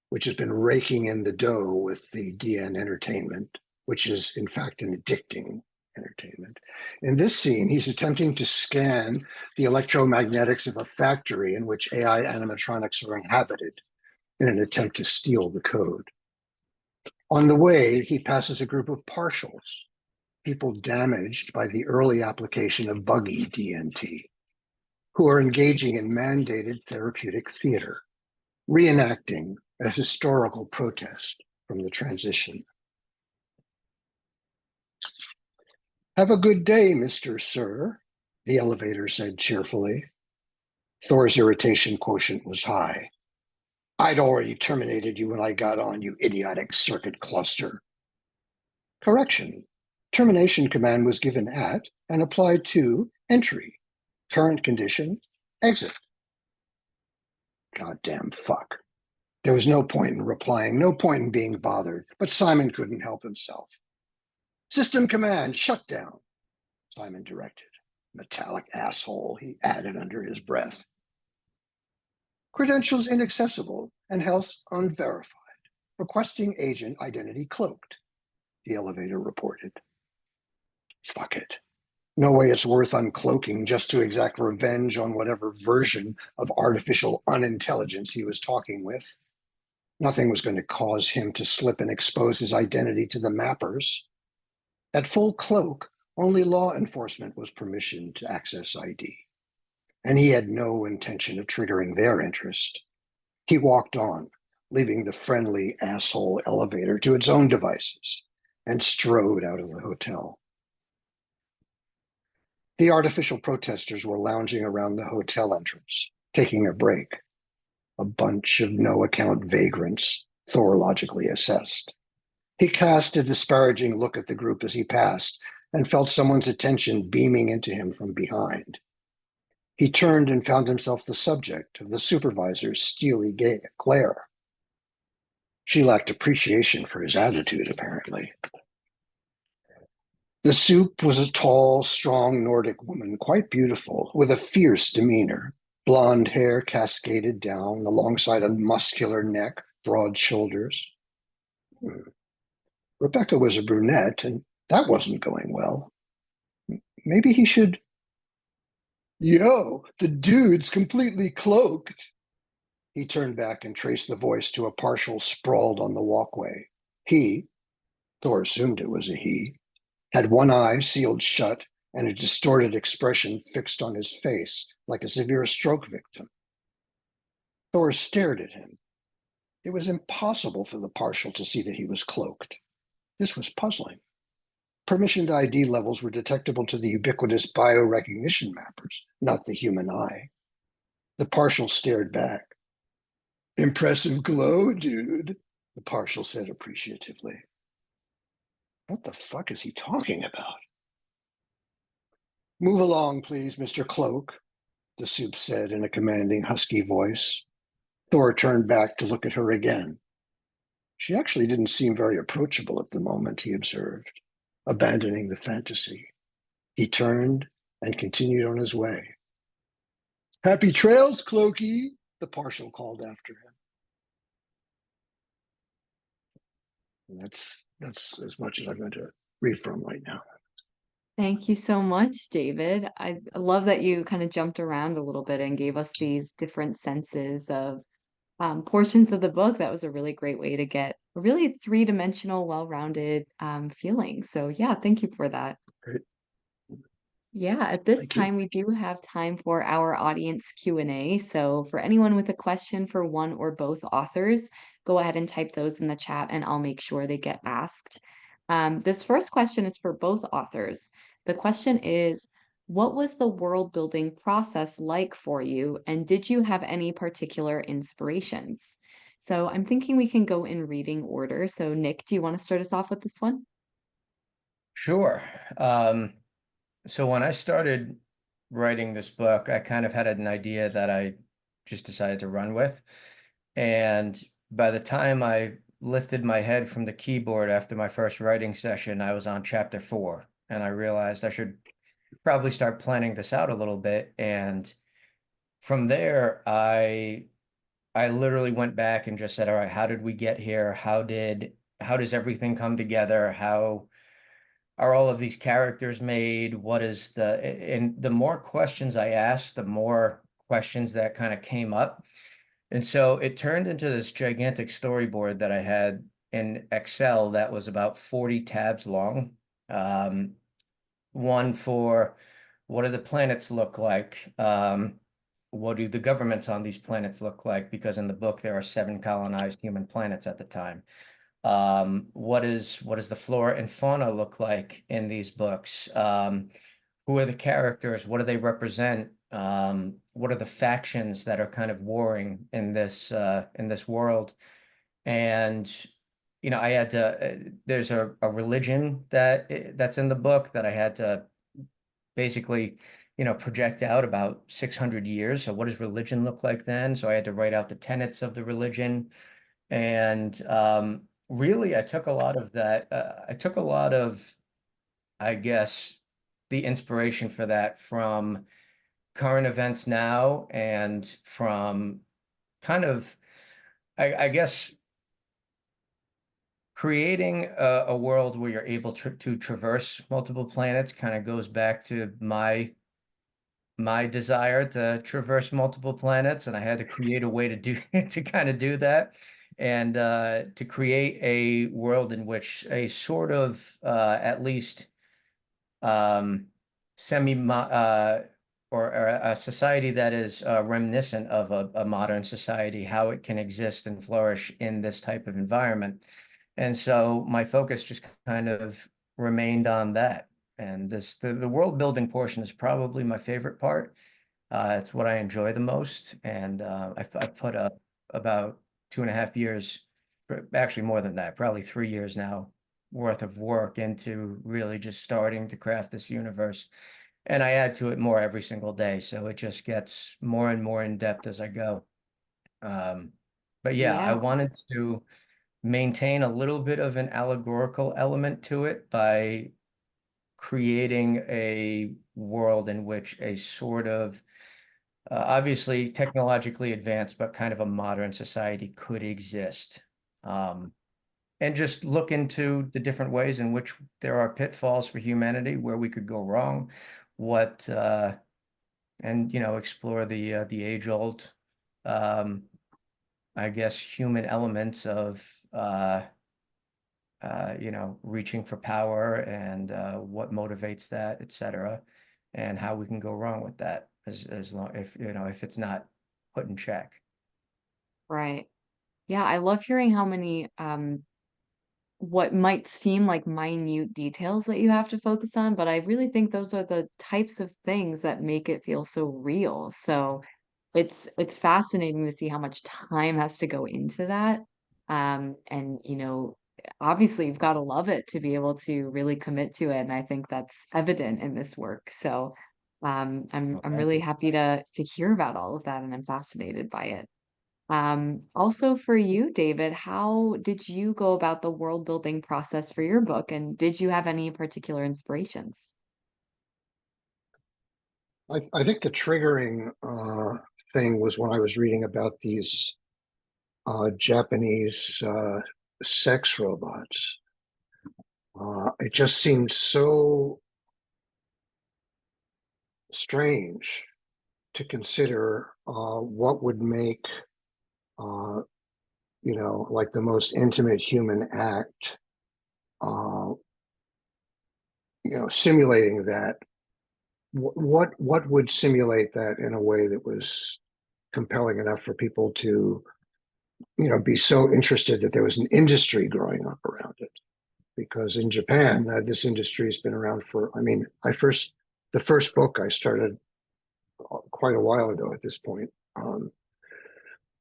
Speaker 3: which has been raking in the dough with the DN entertainment, which is in fact an addicting entertainment. In this scene, he's attempting to scan the electromagnetics of a factory in which AI animatronics are inhabited in an attempt to steal the code. On the way, he passes a group of partials, people damaged by the early application of buggy DNT, who are engaging in mandated therapeutic theater, reenacting a historical protest from the transition. Have a good day, Mr. Sir, the elevator said cheerfully. Thor's irritation quotient was high. I'd already terminated you when I got on, you idiotic circuit cluster. Correction. Termination command was given at and applied to entry. Current condition, exit. Goddamn fuck. There was no point in replying, no point in being bothered, but Simon couldn't help himself. System command, shut down, Simon directed. Metallic asshole, he added under his breath. Credentials inaccessible and health unverified. Requesting agent identity cloaked, the elevator reported. Fuck it. No way it's worth uncloaking just to exact revenge on whatever version of artificial unintelligence he was talking with. Nothing was going to cause him to slip and expose his identity to the mappers. At full cloak, only law enforcement was permissioned to access ID, and he had no intention of triggering their interest. He walked on, leaving the friendly asshole elevator to its own devices, and strode out of the hotel. The artificial protesters were lounging around the hotel entrance, taking a break. A bunch of no-account vagrants, Thor logically assessed. He cast a disparaging look at the group as he passed and felt someone's attention beaming into him from behind. He turned and found himself the subject of the supervisor's steely glare. She lacked appreciation for his attitude, apparently. The soup was a tall, strong Nordic woman, quite beautiful, with a fierce demeanor. Blonde hair cascaded down alongside a muscular neck, broad shoulders. Rebecca was a brunette, and that wasn't going well. Maybe he should... Yo, the dude's completely cloaked. He turned back and traced the voice to a partial sprawled on the walkway. He, Thor assumed it was a he, had one eye sealed shut and a distorted expression fixed on his face like a severe stroke victim. Thor stared at him. It was impossible for the partial to see that he was cloaked. This was puzzling. Permissioned ID levels were detectable to the ubiquitous biorecognition mappers, not the human eye. The partial stared back. Impressive glow, dude, the partial said appreciatively. What the fuck is he talking about? Move along, please, Mr. Cloak, the soup said in a commanding, husky voice. Thor turned back to look at her again. She actually didn't seem very approachable at the moment, he observed, abandoning the fantasy. He turned and continued on his way. Happy trails, Cloaky, the partial called after him. And that's as much as I'm going to read from right now.
Speaker 1: Thank you so much, David. I love that you kind of jumped around a little bit and gave us these different senses of portions of the book. That was a really great way to get a really three-dimensional, well-rounded feeling. So yeah, thank you for that.
Speaker 3: Great.
Speaker 1: Yeah, at this
Speaker 3: Thank you.
Speaker 1: time, we do have time for our audience Q&A. So for anyone with a question for one or both authors, go ahead and type those in the chat and I'll make sure they get asked. This first question is for both authors. The question is, what was the world building process like for you? And did you have any particular inspirations? So I'm thinking we can go in reading order. So Nick, do you want to start us off with this one?
Speaker 2: Sure. So when I started writing this book, I kind of had an idea that I just decided to run with. And by the time I lifted my head from the keyboard after my first writing session, I was on chapter 4, and I realized I should probably start planning this out a little bit. And from there, I literally went back and just said, all right, how did we get here? How does everything come together? How are all of these characters made? What is and the more questions I asked, the more questions that kind of came up. And so it turned into this gigantic storyboard that I had in Excel that was about 40 tabs long. One for what do the planets look like? What do the governments on these planets look like? Because in the book, there are 7 colonized human planets at the time. What is the flora and fauna look like in these books? Who are the characters? What do they represent? What are the factions that are kind of warring in this world? And I had to. There's a religion that's in the book that I had to basically, project out about 600 years. So what does religion look like then? So I had to write out the tenets of the religion. And really, I took a lot of that. I took a lot of, I guess, the inspiration for that from current events now and from kind of, I guess, creating a world where you're able to traverse multiple planets kind of goes back to my desire to traverse multiple planets, and I had to create a way to do to kind of do that, and to create a world in which a sort of at least semi or a society that is reminiscent of a modern society, how it can exist and flourish in this type of environment. And so my focus just kind of remained on that. And the world building portion is probably my favorite part. It's what I enjoy the most. And I put up about 2.5 years, actually more than that, probably 3 years now worth of work into really just starting to craft this universe. And I add to it more every single day. So it just gets more and more in depth as I go. But yeah, I
Speaker 1: Yeah.
Speaker 2: wanted to maintain a little bit of an allegorical element to it by creating a world in which a sort of obviously technologically advanced, but kind of a modern society could exist. And just look into the different ways in which there are pitfalls for humanity, where we could go wrong, what and explore the age-old, I guess, human elements of reaching for power and what motivates that, etc., and how we can go wrong with that as long if it's not put in check.
Speaker 1: Right. Yeah, I love hearing how many what might seem like minute details that you have to focus on, but I really think those are the types of things that make it feel so real. So it's fascinating to see how much time has to go into that. And obviously you've got to love it to be able to really commit to it. And I think that's evident in this work. So
Speaker 2: Well,
Speaker 1: I'm
Speaker 2: thank
Speaker 1: really
Speaker 2: you.
Speaker 1: happy to hear about all of that and I'm fascinated by it. Also for you, David, how did you go about the world building process for your book? And did you have any particular inspirations?
Speaker 3: I think the triggering thing was when I was reading about these Japanese sex robots. It just seemed so strange to consider what would make, uh, like the most intimate human act, uh, simulating that. What would simulate that in a way that was compelling enough for people to, be so interested that there was an industry growing up around it? Because in Japan, this industry has been around for, I mean, the first book I started quite a while ago at this point.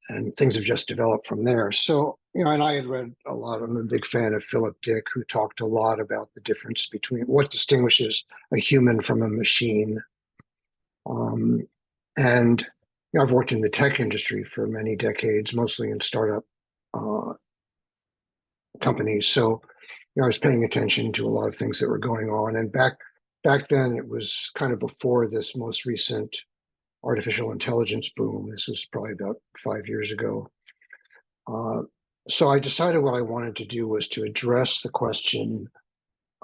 Speaker 3: And things have just developed from there. So, and I had read a lot. I'm a big fan of Philip Dick, who talked a lot about the difference between what distinguishes a human from a machine. Um, and I've worked in the tech industry for many decades, mostly in startup uh, companies. So, I was paying attention to a lot of things that were going on. And back then, it was kind of before this most recent artificial intelligence boom. This was probably about 5 years ago. Uh, so I decided what I wanted to do was to address the question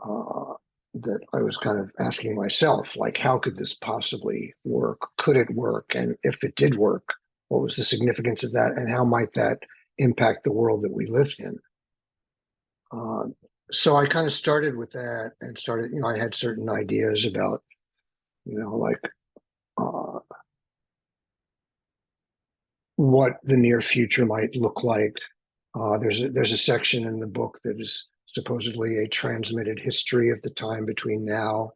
Speaker 3: uh, that I was kind of asking myself, like, how could this possibly work? Could it work? And if it did work, what was the significance of that? And how might that impact the world that we lived in? Uh, so I kind of started with that and started, I had certain ideas about, like uh, what the near future might look like. There's a section in the book that is supposedly a transmitted history of the time between now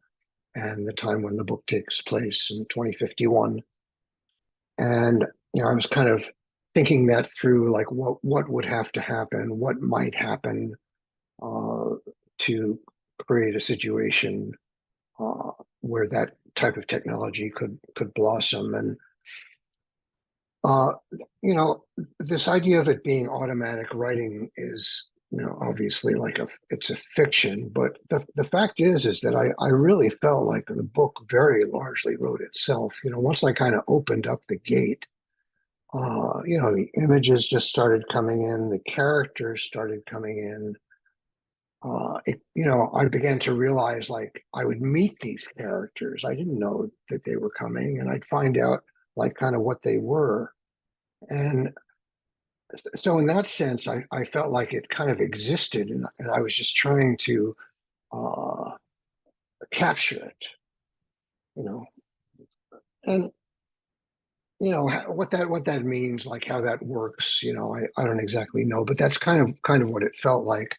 Speaker 3: and the time when the book takes place in 2051. And I was kind of thinking that through, like what would have to happen, what might happen uh, to create a situation uh, where that type of technology could blossom. And Uh, you know, this idea of it being automatic writing is, obviously it's a fiction, but the fact is that I really felt like the book very largely wrote itself. Once I kind of opened up the gate, the images just started coming in, the characters started coming in. I began to realize like I would meet these characters. I didn't know that they were coming, and I'd find out like kind of what they were. And so in that sense, I felt like it kind of existed, and I was just trying to uh, capture it, you know, and what that means, like how that works, I don't exactly know, but that's kind of what it felt like.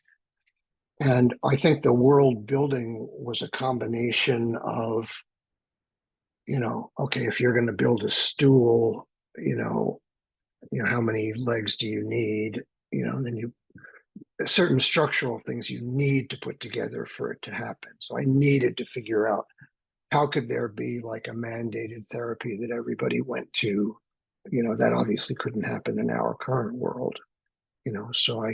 Speaker 3: And I think the world building was a combination of, okay, if you're going to build a stool, how many legs do you need? And then you certain structural things you need to put together for it to happen. So I needed to figure out how could there be like a mandated therapy that everybody went to. That obviously couldn't happen in our current world. So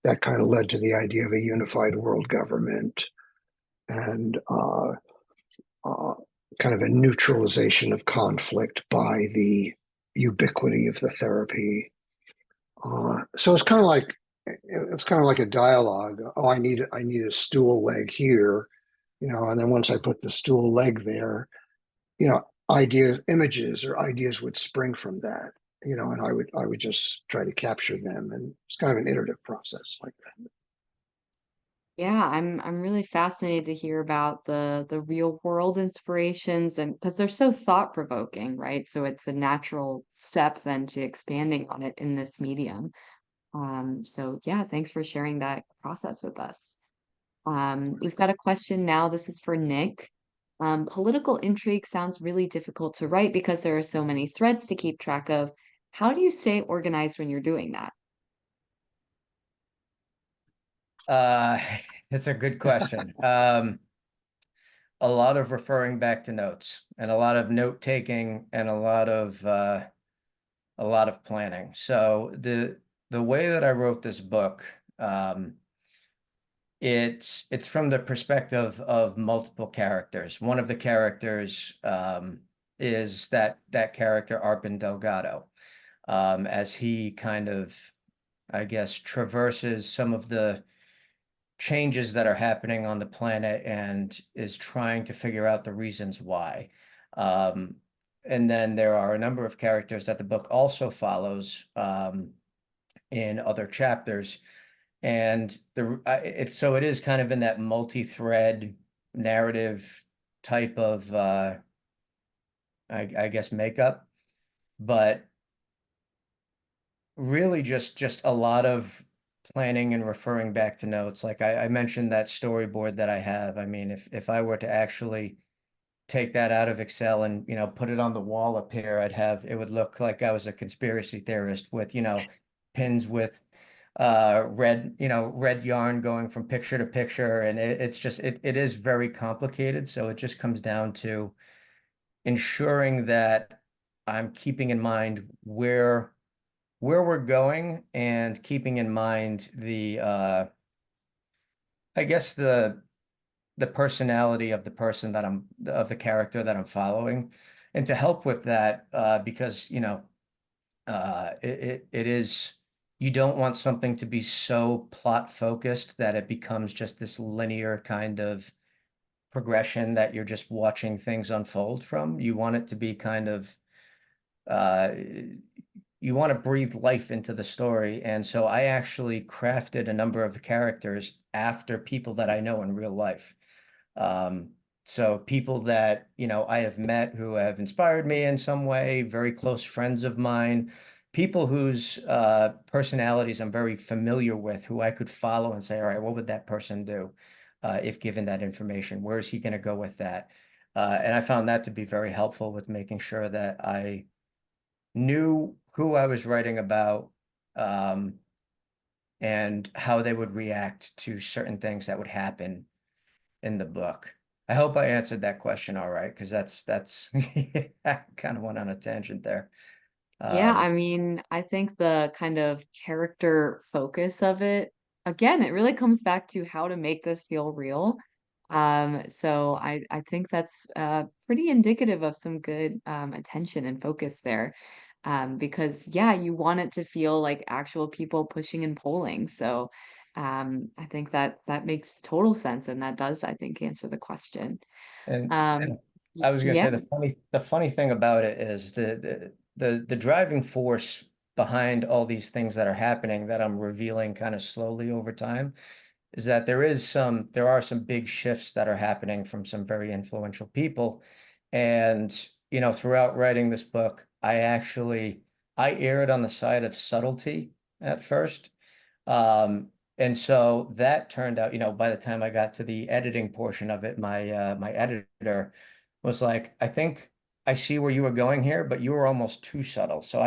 Speaker 3: that kind of led to the idea of a unified world government and uh, kind of a neutralization of conflict by the ubiquity of the therapy. So it's kind of like a dialogue. Oh, I need a stool leg here, and then once I put the stool leg there, ideas, images or ideas would spring from that, and I would just try to capture them, and it's kind of an iterative process like that.
Speaker 1: Yeah, I'm really fascinated to hear about the real world inspirations, and because they're so thought-provoking, right? So it's a natural step then to expanding on it in this medium. So yeah, thanks for sharing that process with us. We've got a question now. This is for Nick. Political intrigue sounds really difficult to write because there are so many threads to keep track of. How do you stay organized when you're doing that?
Speaker 2: Uh, it's a good question. A lot of referring back to notes and a lot of note taking and a lot of planning. So the way that I wrote this book, it's from the perspective of multiple characters. One of the characters is that character Arpin Delgado, as he kind of, I guess, traverses some of the changes that are happening on the planet and is trying to figure out the reasons why. Um, and then there are a number of characters that the book also follows in other chapters. And it is kind of in that multi-thread narrative type of I guess makeup, but really just a lot of planning and referring back to notes. Like I mentioned that storyboard that I have. I mean, if I were to actually take that out of Excel and, put it on the wall up here, it would look like I was a conspiracy theorist with, pins with red yarn going from picture to picture. And it is very complicated. So it just comes down to ensuring that I'm keeping in mind where we're going and keeping in mind I guess the personality of the person of the character that I'm following. And to help with that, because it is, you don't want something to be so plot focused that it becomes just this linear kind of progression that you're just watching things unfold from. You want it to be kind of uh you want to breathe life into the story. And so I actually crafted a number of the characters after people that I know in real life. Um, so people that, I have met who have inspired me in some way, very close friends of mine, people whose personalities I'm very familiar with, who I could follow and say, all right, what would that person do if given that information? Where is he going to go with that? And I found that to be very helpful with making sure that I knew who I was writing about, um, and how they would react to certain things that would happen in the book. I hope I answered that question all right, because that's I kind of went on a tangent there.
Speaker 1: Yeah,
Speaker 2: Um,
Speaker 1: I mean, I think the kind of character focus of it, again, it really comes back to how to make this feel real. So I think that's pretty indicative of some good attention and focus there. Because yeah, you want it to feel like actual people pushing and pulling. So I think that that makes total sense, and that does, I think, answer the question.
Speaker 2: and
Speaker 1: Um,
Speaker 2: I was gonna
Speaker 1: yeah.
Speaker 2: say the funny thing about it is the driving force behind all these things that are happening that I'm revealing kind of slowly over time is that there are some big shifts that are happening from some very influential people. And, throughout writing this book, I erred on the side of subtlety at first. And so that turned out, by the time I got to the editing portion of it, my editor was like, I think I see where you were going here, but you were almost too subtle. So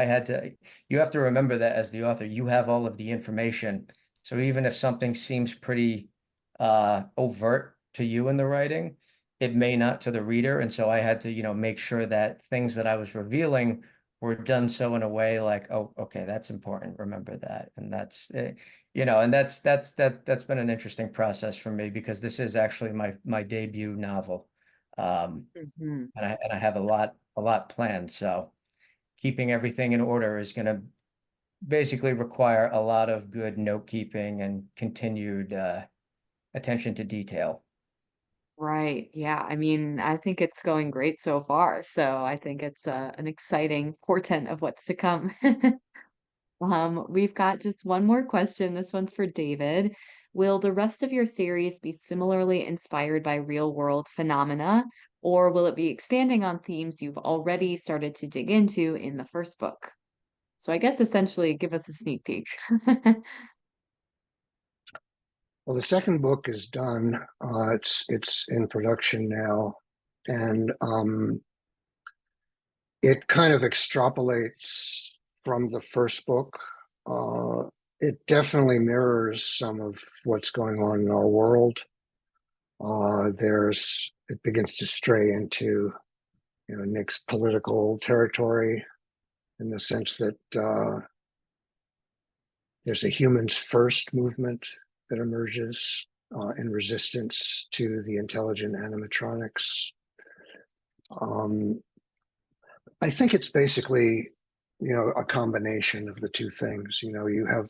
Speaker 2: you have to remember that as the author, you have all of the information. So even if something seems pretty overt to you in the writing, it may not to the reader. And so I had to, make sure that things that I was revealing were done so in a way like, oh, okay, that's important. Remember that. And that's been an interesting process for me because this is actually my debut novel. Um,
Speaker 1: Mhm.
Speaker 2: and I have a lot planned. So keeping everything in order is going to basically require a lot of good note keeping and continued attention to detail.
Speaker 1: Right. Yeah. I mean, I think it's going great so far. So I think it's an exciting portent of what's to come. We've got just one more question. This one's for David. Will the rest of your series be similarly inspired by real world phenomena, or will it be expanding on themes you've already started to dig into in the first book? So I guess essentially give us a sneak peek.
Speaker 3: Well, the second book is done. It's in production now, and it kind of extrapolates from the first book. Uh, it definitely mirrors some of what's going on in our world. It begins to stray into, Nick's political territory in the sense that there's a humans first movement that emerges in resistance to the intelligent animatronics. Um, I think it's basically, a combination of the two things. You have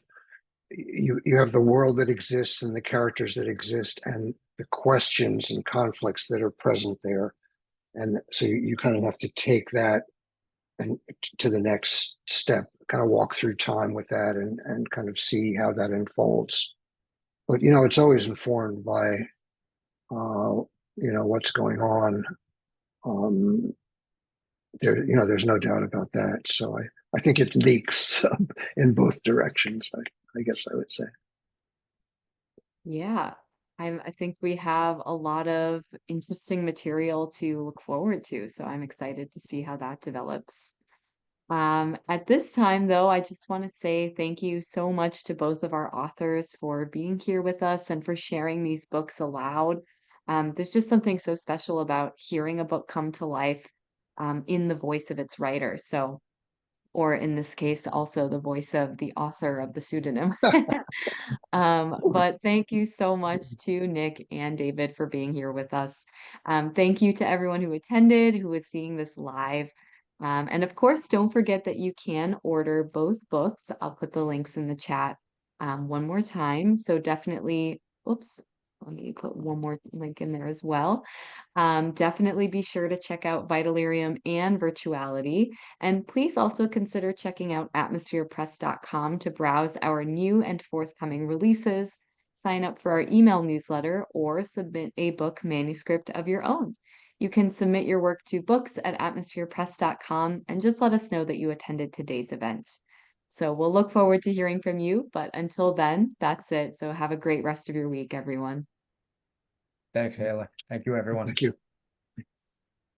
Speaker 3: the world that exists and the characters that exist and the questions and conflicts that are present there. And so you kind of have to take that and to the next step, kind of walk through time with that and kind of see how that unfolds. But it's always informed by what's going on. Um, there's no doubt about that. So I think it leaks in both directions. I guess I would say.
Speaker 1: Yeah, I think we have a lot of interesting material to look forward to, so I'm excited to see how that develops. At this time, though, I just want to say thank you so much to both of our authors for being here with us and for sharing these books aloud. There's just something so special about hearing a book come to life, in the voice of its writer. So, or in this case, also the voice of the author of the pseudonym. But thank you so much to Nick and David for being here with us. Thank you to everyone who attended, who is seeing this live. And of course, don't forget that you can order both books. I'll put the links in the chat one more time. So definitely, oops, let me put one more link in there as well. Definitely be sure to check out Vitalerium and Virtuality. And please also consider checking out atmospherepress.com to browse our new and forthcoming releases, sign up for our email newsletter, or submit a book manuscript of your own. You can submit your work to books@atmospherepress.com and just let us know that you attended today's event. So we'll look forward to hearing from you, but until then, that's it. So have a great rest of your week, everyone.
Speaker 2: Thanks, Ayla. Thank you, everyone.
Speaker 3: Thank you.